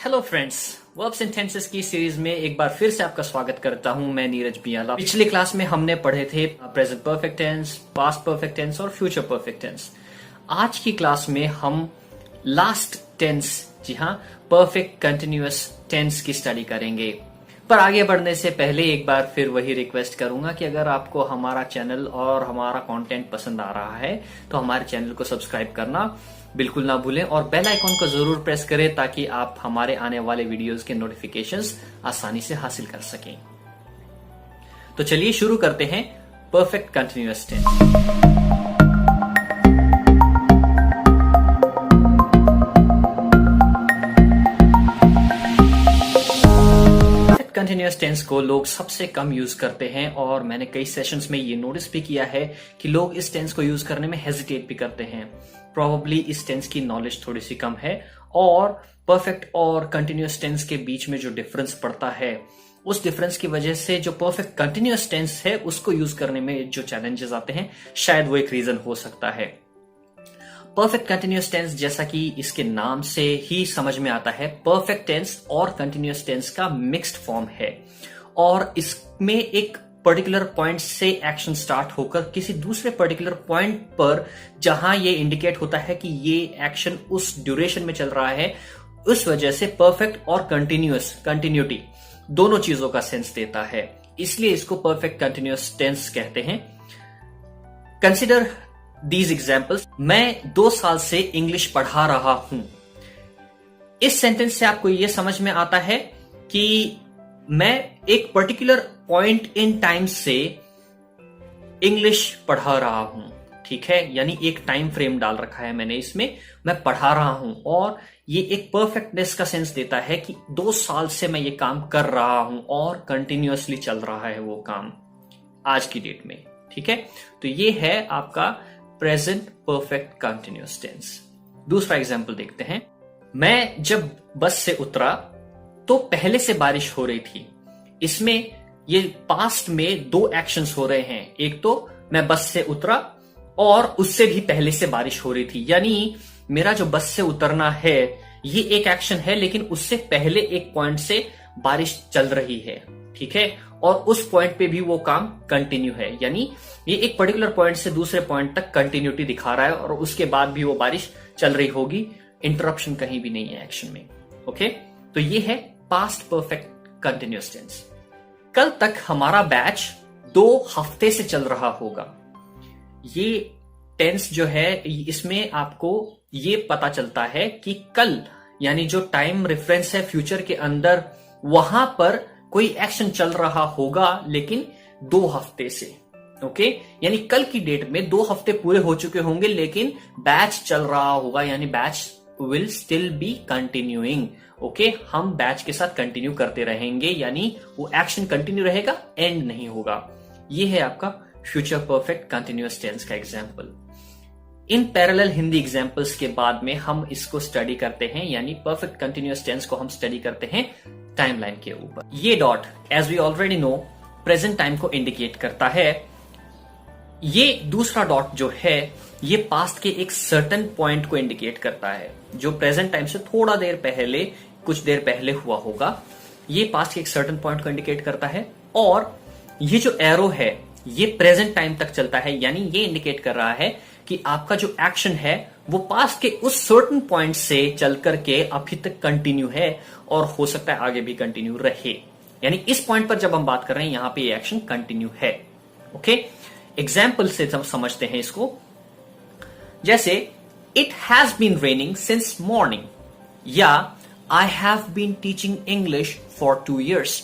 Hello friends, verbs and tenses की series में एक बार फिर से आपका स्वागत करता हूं। मैं नीरज बियाला। पिछली क्लास में हमने पढ़े थे present perfect tense, past perfect tense और फ्यूचर परफेक्ट टेंस। आज की क्लास में हम लास्ट टेंस, जी हाँ, परफेक्ट कंटिन्यूअस टेंस की स्टडी करेंगे। पर आगे बढ़ने से पहले एक बार फिर वही रिक्वेस्ट करूंगा कि अगर आपको हमारा चैनल और हमारा कंटेंट पसंद आ रहा है तो हमारे चैनल को सब्सक्राइब करना बिल्कुल ना भूलें और बेल आइकॉन को जरूर प्रेस करें ताकि आप हमारे आने वाले वीडियोस के नोटिफिकेशंस आसानी से हासिल कर सकें। तो चलिए शुरू करते हैं perfect continuous tense. Continuous tense को लोग सबसे कम यूज करते हैं और मैंने कई सेशंस में ये नोटिस भी किया है कि लोग इस टेंस को यूज करने में हेजिटेट भी करते हैं। प्रोबेबली इस टेंस की नॉलेज थोड़ी सी कम है और परफेक्ट और कंटिन्यूअस टेंस के बीच में जो डिफरेंस पड़ता है उस डिफरेंस की वजह से जो परफेक्ट कंटिन्यूअस टेंस है उसको यूज करने में जो चैलेंजेस आते हैं, शायद वो एक रीजन हो सकता है। परफेक्ट कंटिन्यूअस टेंस, जैसा कि इसके नाम से ही समझ में आता है, परफेक्ट टेंस और कंटिन्यूअस टेंस का मिक्स्ड फॉर्म है और इसमें एक पर्टिकुलर पॉइंट से एक्शन स्टार्ट होकर किसी दूसरे पर्टिकुलर पॉइंट पर जहां ये इंडिकेट होता है कि ये एक्शन उस ड्यूरेशन में चल रहा है, उस वजह से परफेक्ट और कंटिन्यूटी दोनों चीजों का सेंस देता है। इसलिए इसको परफेक्ट कंटिन्यूअस टेंस कहते हैं। Consider These examples। मैं 2 साल से इंग्लिश पढ़ा रहा हूं। इस सेंटेंस से आपको यह समझ में आता है कि मैं एक पर्टिकुलर पॉइंट इन टाइम से इंग्लिश पढ़ा रहा हूं, ठीक है। यानी एक टाइम फ्रेम डाल रखा है मैंने इसमें, मैं पढ़ा रहा हूं और ये एक परफेक्टनेस का सेंस देता है कि 2 साल से मैं ये काम कर रहा हूं और कंटिन्यूअसली चल रहा है वो काम आज की डेट में, ठीक है। तो ये है आपका प्रेजेंट परफेक्ट कंटिन्यूअस टेंस। दूसरा एग्जाम्पल देखते हैं। मैं जब बस से उतरा तो पहले से बारिश हो रही थी। इसमें ये पास्ट में 2 एक्शंस हो रहे हैं। एक तो मैं बस से उतरा और उससे भी पहले से बारिश हो रही थी, यानी मेरा जो बस से उतरना है ये एक एक्शन है, लेकिन उससे पहले एक पॉइंट से बारिश चल रही है, ठीक है। और उस पॉइंट पे भी वो काम कंटिन्यू है, यानी ये एक पर्टिकुलर पॉइंट से दूसरे पॉइंट तक कंटिन्यूटी दिखा रहा है और उसके बाद भी वो बारिश चल रही होगी। इंटरप्शन कहीं भी नहीं है एक्शन में, ओके। तो ये है पास्ट परफेक्ट कंटिन्यूअस टेंस। कल तक हमारा बैच 2 हफ्ते से चल रहा होगा। ये टेंस जो है इसमें आपको ये पता चलता है कि कल, यानी जो टाइम रेफरेंस है फ्यूचर के अंदर, वहां पर कोई एक्शन चल रहा होगा लेकिन 2 हफ्ते से, ओके। यानी कल की डेट में 2 हफ्ते पूरे हो चुके होंगे लेकिन बैच चल रहा होगा, यानी batch will still be continuing, okay. हम बैच के साथ कंटिन्यू करते रहेंगे, यानी वो एक्शन कंटिन्यू रहेगा, एंड नहीं होगा। ये है आपका फ्यूचर परफेक्ट कंटिन्यूअस टेंस का example. In parallel Hindi examples के बाद में हम इसको स्टडी करते हैं, यानी परफेक्ट कंटिन्यूअस टेंस को हम स्टडी करते हैं टाइमलाइन के ऊपर। ये dot, as we already know, present time को इंडिकेट करता है। ये दूसरा डॉट जो है ये पास्ट के एक सर्टेन पॉइंट को इंडिकेट करता है जो प्रेजेंट टाइम से थोड़ा देर पहले, कुछ देर पहले हुआ होगा। ये पास्ट के एक सर्टेन पॉइंट को इंडिकेट करता है और ये जो एरो है ये प्रेजेंट टाइम तक चलता है, यानी ये इंडिकेट कर रहा है कि आपका जो एक्शन है वो पास्ट के उस सर्टेन पॉइंट से चल करके अभी तक कंटिन्यू है और हो सकता है आगे भी कंटिन्यू रहे। यानी इस पॉइंट पर जब हम बात कर रहे हैं यहां पे ये एक्शन कंटिन्यू है, ओके। एग्जाम्पल से हम समझते हैं इसको। जैसे it has been raining since morning, या I have been teaching English for 2 years।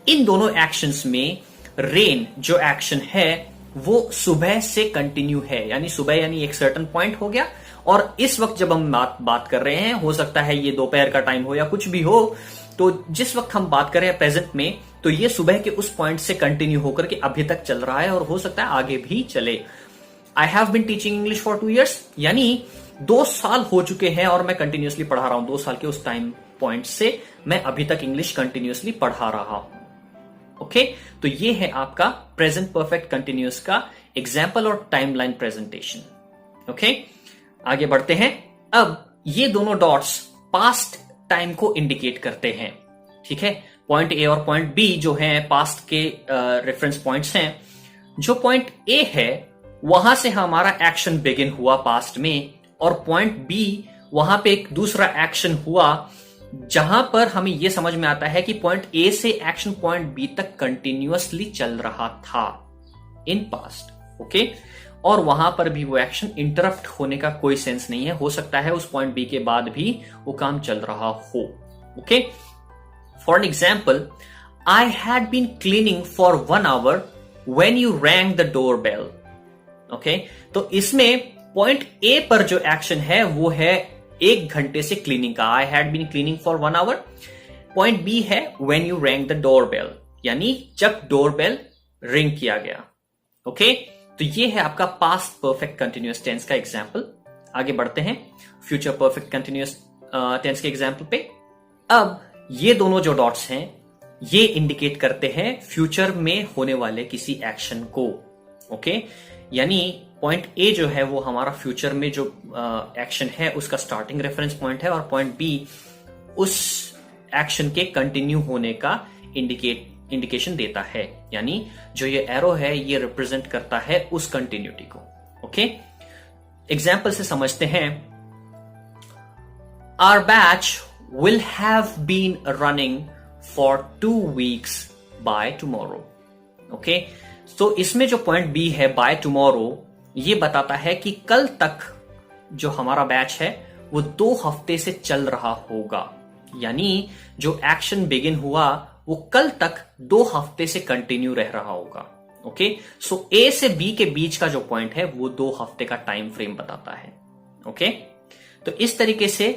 इन दोनों एक्शंस में रेन जो एक्शन है वो सुबह से कंटिन्यू है, यानी सुबह यानी एक सर्टेन पॉइंट हो गया और इस वक्त जब हम बात कर रहे हैं, हो सकता है ये दोपहर का टाइम हो या कुछ भी हो, तो जिस वक्त हम बात कर रहे हैं प्रेजेंट में, तो ये सुबह के उस पॉइंट से कंटिन्यू होकर के अभी तक चल रहा है और हो सकता है आगे भी चले। I have been teaching English for 2 years, यानी 2 साल हो चुके हैं और मैं कंटिन्यूअसली पढ़ा रहा हूं। 2 साल के उस टाइम पॉइंट से मैं अभी तक इंग्लिश कंटिन्यूअसली पढ़ा रहा हूं, ओके। तो ये है आपका प्रेजेंट परफेक्ट कंटिन्यूअस का एग्जाम्पल और टाइमलाइन प्रेजेंटेशन, ओके। आगे बढ़ते हैं। अब ये दोनों डॉट्स पास्ट टाइम को इंडिकेट करते हैं। ठीक है, पॉइंट ए और पॉइंट बी जो है पास्ट के रेफरेंस पॉइंट्स हैं। जो पॉइंट ए है वहां से हमारा एक्शन बिगिन हुआ पास्ट में, और पॉइंट बी वहां पे एक दूसरा एक्शन हुआ जहां पर हमें यह समझ में आता है कि पॉइंट ए से एक्शन पॉइंट बी तक कंटिन्यूअसली चल रहा था इन पास्ट। ओके, और वहां पर भी वो एक्शन इंटरप्ट होने का कोई सेंस नहीं है, हो सकता है उस पॉइंट बी के बाद भी वो काम चल रहा हो। Okay, for an example, I had been cleaning for 1 hour when you rang the door bell. Okay, तो इसमें पॉइंट ए पर जो एक्शन है वो है 1 घंटे से क्लीनिंग का, I had been cleaning for 1 hour। Point B है when you rang the door bell, यानी जब डोर बेल रिंग किया गया। ओके, तो ये है आपका पास्ट परफेक्ट कंटिन्यूअस टेंस का एग्जाम्पल। आगे बढ़ते हैं फ्यूचर परफेक्ट कंटिन्यूअस टेंस के एग्जाम्पल पे। अब ये दोनों जो डॉट्स हैं ये इंडिकेट करते हैं फ्यूचर में होने वाले किसी एक्शन को। ओके, यानी पॉइंट ए जो है वो हमारा फ्यूचर में जो एक्शन है उसका स्टार्टिंग रेफरेंस पॉइंट है, और पॉइंट बी उस एक्शन के कंटिन्यू होने का इंडिकेशन देता है, यानी जो ये एरो है ये रिप्रेजेंट करता है उस कंटिन्यूटी को। ओके, एग्जाम्पल से समझते हैं। Our batch will have been running for 2 weeks by tomorrow. Okay, तो इसमें जो पॉइंट बी है बाय टुमारो, ये बताता है कि कल तक जो हमारा बैच है वो 2 हफ्ते से चल रहा होगा, यानी जो एक्शन बिगिन हुआ वो कल तक 2 हफ्ते से कंटिन्यू रह रहा होगा। ओके, सो ए से बी के बीच का जो पॉइंट है वो 2 हफ्ते का टाइम फ्रेम बताता है। ओके, तो इस तरीके से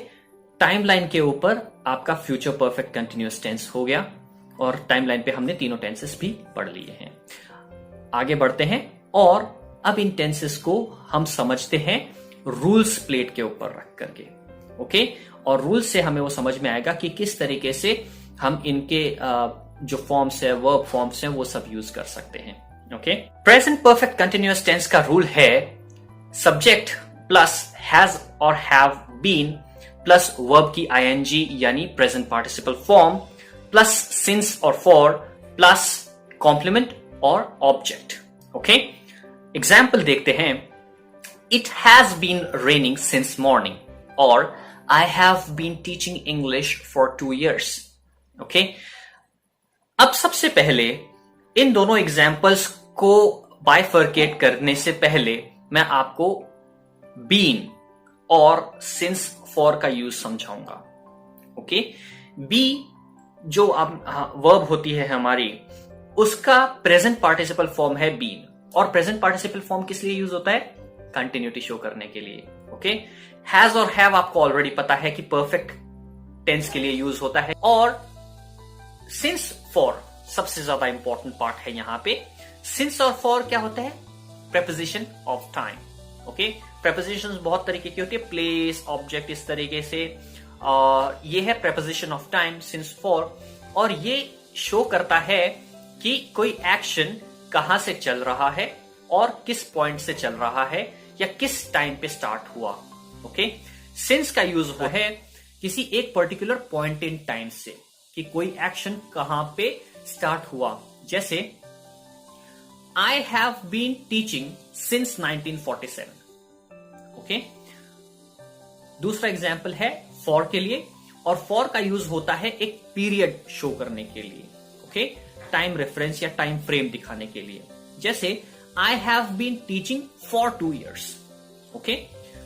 टाइमलाइन के ऊपर आपका फ्यूचर परफेक्ट कंटिन्यूअस टेंस हो गया, और टाइमलाइन पे हमने तीनों टेंसेस भी पढ़ लिए हैं। आगे बढ़ते हैं और अब इन टेंसेस को हम समझते हैं रूल्स प्लेट के ऊपर रख करके। ओके, और रूल्स से हमें वो समझ में आएगा कि किस तरीके से हम इनके जो फॉर्म्स है, वर्ब फॉर्म्स हैं, वो सब यूज कर सकते हैं। Okay, present perfect continuous tense का रूल है सब्जेक्ट प्लस हैज और हैव बीन प्लस वर्ब की आईएनजी यानी present participle form plus since और फॉर प्लस कॉम्प्लीमेंट और ऑब्जेक्ट। ओके, एग्जाम्पल देखते हैं। It has been raining since morning, और I have been teaching English for 2 years। Okay, अब सबसे पहले इन दोनों एग्जाम्पल्स को बाइफर्केट करने से पहले मैं आपको बीन और सिंस फॉर का यूज समझाऊंगा। ओके, बी जो अब वर्ब होती है हमारी, उसका प्रेजेंट पार्टिसिपल फॉर्म है बीन, और प्रेजेंट पार्टिसिपल फॉर्म किस लिए यूज होता है? कंटिन्यूटी शो करने के लिए। ओके, हैज और हैव आपको ऑलरेडी पता है कि परफेक्ट टेंस के लिए यूज होता है, और सिंस फॉर सबसे ज्यादा इंपॉर्टेंट पार्ट है यहां पे। सिंस और फॉर क्या होता है? Preposition of time. Okay, prepositions बहुत तरीके की होती है, प्लेस, ऑब्जेक्ट, इस तरीके से। ये है preposition of time, since for, और ये शो करता है कि कोई एक्शन कहां से चल रहा है और किस पॉइंट से चल रहा है या किस टाइम पे स्टार्ट हुआ। ओके, सिंस का यूज हुआ है किसी एक पर्टिकुलर पॉइंट इन टाइम से, कि कोई एक्शन कहां पे स्टार्ट हुआ। जैसे I have been teaching since 1947। Okay, दूसरा एग्जाम्पल है फॉर के लिए, और फॉर का यूज होता है एक पीरियड शो करने के लिए। ओके, टाइम रेफरेंस या टाइम फ्रेम दिखाने के लिए। जैसे I have been teaching for 2 years। Okay,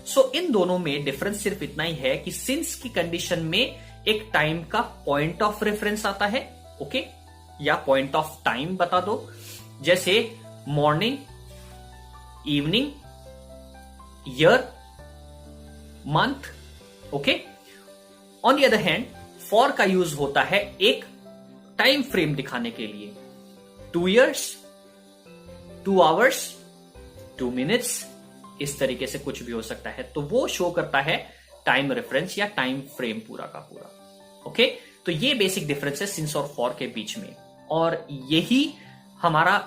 so इन दोनों में डिफरेंस सिर्फ इतना ही है कि सिंस की कंडीशन में एक टाइम का पॉइंट ऑफ रेफरेंस आता है। ओके, या पॉइंट ऑफ टाइम बता दो, जैसे morning, evening, year, month. Okay, on the other hand for का यूज होता है एक टाइम फ्रेम दिखाने के लिए। 2 years, 2 hours, 2 minutes, इस तरीके से कुछ भी हो सकता है, तो वो शो करता है टाइम रेफरेंस या टाइम फ्रेम पूरा का पूरा। ओके, तो ये बेसिक डिफरेंस है सिंस और फॉर के बीच में, और यही हमारा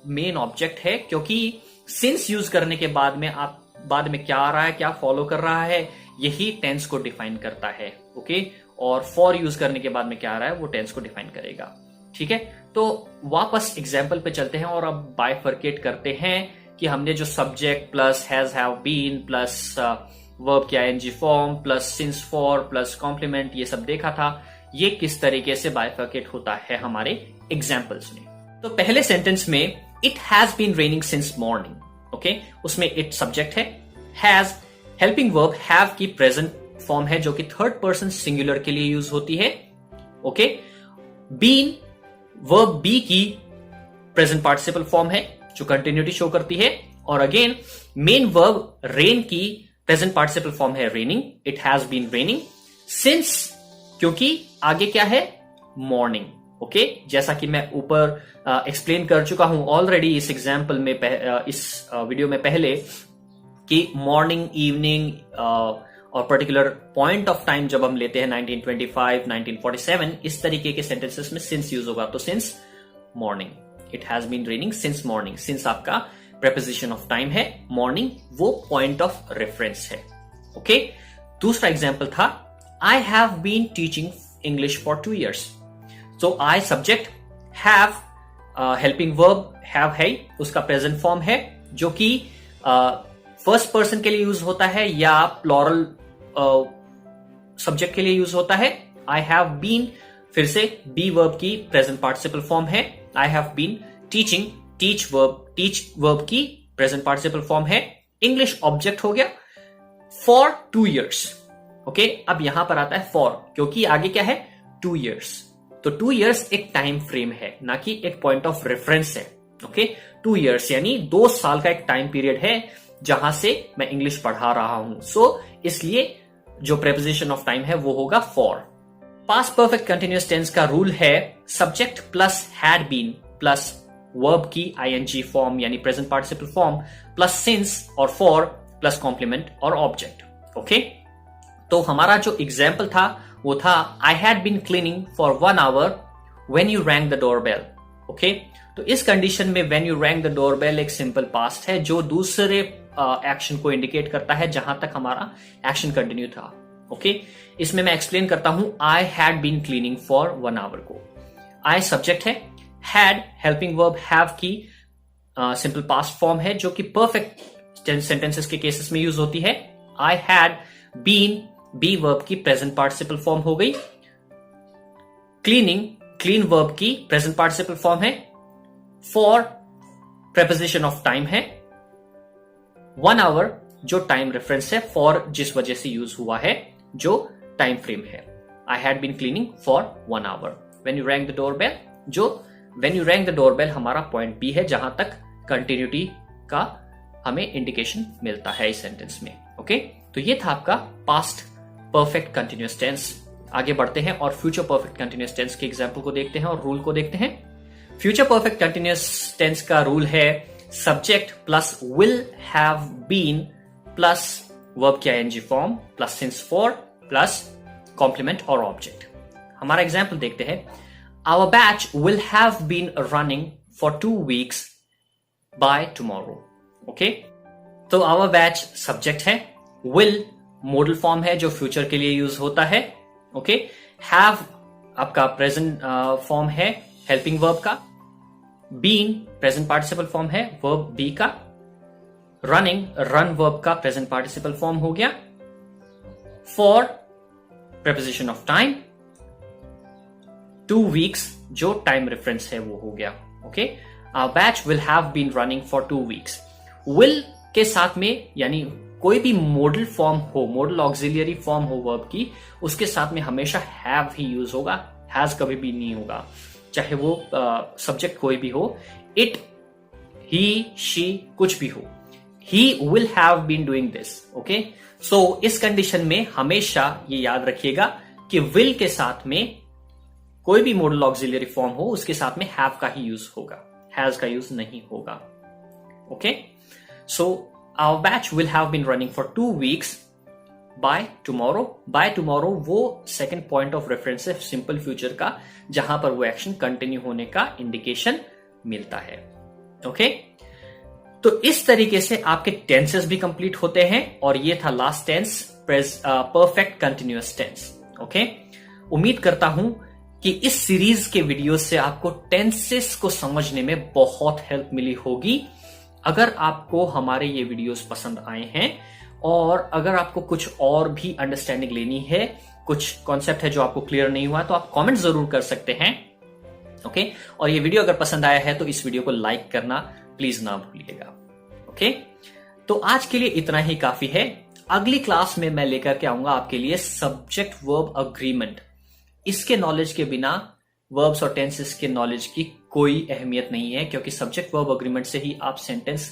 मेन ऑब्जेक्ट है, क्योंकि सिंस यूज करने के बाद में क्या आ रहा है, क्या फॉलो कर रहा है, यही टेंस को डिफाइन करता है। ओके, और फॉर यूज करने के बाद में क्या आ रहा है वो टेंस को डिफाइन करेगा। ठीक है, तो वापस एग्जाम्पल पे चलते हैं और अब बाइफर्केट करते हैं कि हमने जो subject plus has have been plus verb की ING form plus since for plus complement ये सब देखा था, ये किस तरीके से बाइफर्केट होता है हमारे एग्जाम्पल्स में। तो पहले सेंटेंस में it has been raining since morning, okay, उसमें इट सब्जेक्ट है, हैज हेल्पिंग वर्ब हैव की प्रेजेंट फॉर्म है जो कि थर्ड पर्सन सिंगुलर के लिए यूज होती है, ओके। बीन वर्ब बी की प्रेजेंट पार्टिसिपल फॉर्म है जो कंटिन्यूटी शो करती है, और अगेन मेन वर्ब रेन की प्रेजेंट पार्टिसिपल फॉर्म है raining, it has been raining since, क्योंकि आगे क्या है मॉर्निंग, ओके। जैसा कि मैं ऊपर एक्सप्लेन कर चुका हूं ऑलरेडी इस एग्जाम्पल में इस वीडियो में पहले कि मॉर्निंग इवनिंग और पर्टिकुलर पॉइंट ऑफ टाइम जब हम लेते हैं 1925, 1947 इस तरीके के सेंटेंसेस में सिंस यूज होगा। तो since morning, it has been raining since morning, since आपका प्रेपोजिशन ऑफ टाइम है, मॉर्निंग वो पॉइंट ऑफ रेफरेंस है, ओके। दूसरा एग्जाम्पल था I have been teaching English for 2 years। So I subject, have helping verb have है, उसका present form है जो कि फर्स्ट पर्सन के लिए यूज होता है या प्लूरल सब्जेक्ट के लिए यूज होता है। आई हैव बीन फिर से बी वर्ब की प्रेजेंट पार्टिसिपल फॉर्म है, I have been teaching, teach verb की प्रेजेंट पार्टिसिपल फॉर्म है, इंग्लिश ऑब्जेक्ट हो गया, फॉर 2 years, ओके। अब यहां पर आता है फॉर, क्योंकि आगे क्या है 2 years, तो 2 years एक टाइम फ्रेम है ना कि एक पॉइंट ऑफ रेफरेंस है, ओके। 2 years यानी 2 साल का एक टाइम पीरियड है जहां से मैं इंग्लिश पढ़ा रहा हूं, सो इसलिए जो प्रेपोजिशन ऑफ टाइम है वो होगा for. Past perfect continuous tense का रूल है subject plus had been plus verb की आईएनजी फॉर्म यानी present participle form plus since और फॉर प्लस कॉम्प्लीमेंट और ऑब्जेक्ट, ओके। तो हमारा जो एग्जाम्पल था वो था I had been cleaning for 1 hour when you rang the doorbell, okay. तो इस कंडीशन में when you rang the doorbell एक सिंपल पास्ट है जो दूसरे एक्शन को इंडिकेट करता है जहां तक हमारा एक्शन कंटिन्यू था, ओके। इसमें मैं एक्सप्लेन करता हूं I had been cleaning for 1 hour को। आई सब्जेक्ट है, हैड हेल्पिंग वर्ब हैव की सिंपल पास्ट फॉर्म है जो कि परफेक्ट सेंटेंसेस के केसेस में यूज होती है। I had been be verb की प्रेजेंट पार्टिसिपल फॉर्म हो गई, क्लीनिंग क्लीन वर्ब की प्रेजेंट पार्टिसिपल फॉर्म है, फॉर प्रेपोजिशन ऑफ टाइम है, 1 hour जो टाइम रेफरेंस है, फॉर जिस वजह से यूज हुआ है जो टाइम फ्रेम है। I had been cleaning for 1 hour when you rang the doorbell, जो when you rang the doorbell हमारा पॉइंट बी है जहां तक कंटिन्यूटी का हमें इंडिकेशन मिलता है इस सेंटेंस में, ओके। तो ये था आपका पास्ट परफेक्ट कंटिन्यूअस टेंस। आगे बढ़ते हैं और फ्यूचर परफेक्ट कंटिन्यूअस टेंस के एग्जाम्पल को देखते हैं और रूल को देखते हैं। फ्यूचर परफेक्ट कंटिन्यूअस टेंस का रूल है subject plus will have been plus verb की ING form plus since for plus complement और ऑब्जेक्ट। हमारा एग्जाम्पल देखते हैं our batch will have been running for 2 weeks by tomorrow, okay. तो our batch subject है, will modal form है जो future के लिए यूज होता है, ओके। हैव आपका प्रेजेंट फॉर्म है हेल्पिंग वर्ब का, बीन प्रेजेंट पार्टिसिपल फॉर्म है वर्ब बी का, रनिंग रन वर्ब का प्रेजेंट पार्टिसिपल फॉर्म हो गया, for preposition of time, 2 weeks जो टाइम रेफरेंस है वो हो गया, okay. Our batch will have been running for 2 weeks। Will के साथ में यानी कोई भी मॉडल फॉर्म हो, मॉडल ऑक्सिलियरी फॉर्म हो वर्ब की, उसके साथ में हमेशा हैव ही यूज होगा, हैज कभी भी नहीं होगा, चाहे वो सब्जेक्ट कोई भी हो, इट, ही, शी, कुछ भी हो। He will have been doing this, okay. So इस कंडीशन में हमेशा ये याद रखिएगा कि विल के साथ में कोई भी मॉडल ऑक्सिलियरी फॉर्म हो उसके साथ में हैव का ही यूज होगा, हैज का यूज नहीं होगा, okay. So our batch will have been running for 2 weeks by tomorrow। by tomorrow वो सेकेंड पॉइंट ऑफ रेफरेंस है सिंपल फ्यूचर का जहां पर वो एक्शन कंटिन्यू होने का इंडिकेशन मिलता है, ओके। तो इस तरीके से आपके टेंसेस भी कंप्लीट होते हैं और ये था last tense perfect continuous tense, okay. उम्मीद करता हूं कि इस सीरीज के वीडियो से आपको टेंसेस को समझने में बहुत हेल्प मिली होगी। अगर आपको हमारे ये वीडियोस पसंद आए हैं और अगर आपको कुछ और भी अंडरस्टैंडिंग लेनी है, कुछ कॉन्सेप्ट है जो आपको क्लियर नहीं हुआ, तो आप कमेंट जरूर कर सकते हैं। ओके, और ये वीडियो अगर पसंद आया है तो इस वीडियो को लाइक करना प्लीज ना भूलिएगा। ओके, तो आज के लिए इतना ही काफी है। अगली क्लास में मैं लेकर के आऊंगा आपके लिए सब्जेक्ट वर्ब अग्रीमेंट। इसके नॉलेज के बिना वर्ब्स और टेंसेस के नॉलेज की कोई अहमियत नहीं है, क्योंकि सब्जेक्ट वर्ब अग्रीमेंट से ही आप सेंटेंस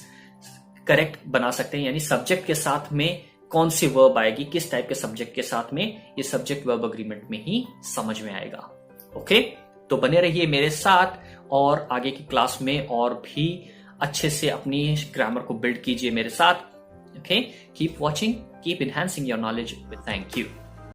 करेक्ट बना सकते हैं। यानी सब्जेक्ट के साथ में कौन सी वर्ब आएगी, किस टाइप के सब्जेक्ट के साथ में, ये सब्जेक्ट वर्ब अग्रीमेंट में ही समझ में आएगा। ओके, तो बने रहिए मेरे साथ और आगे की क्लास में और भी अच्छे से अपनी ग्रामर को बिल्ड कीजिए मेरे साथ। Okay, keep watching, keep enhancing your knowledge. Thank you.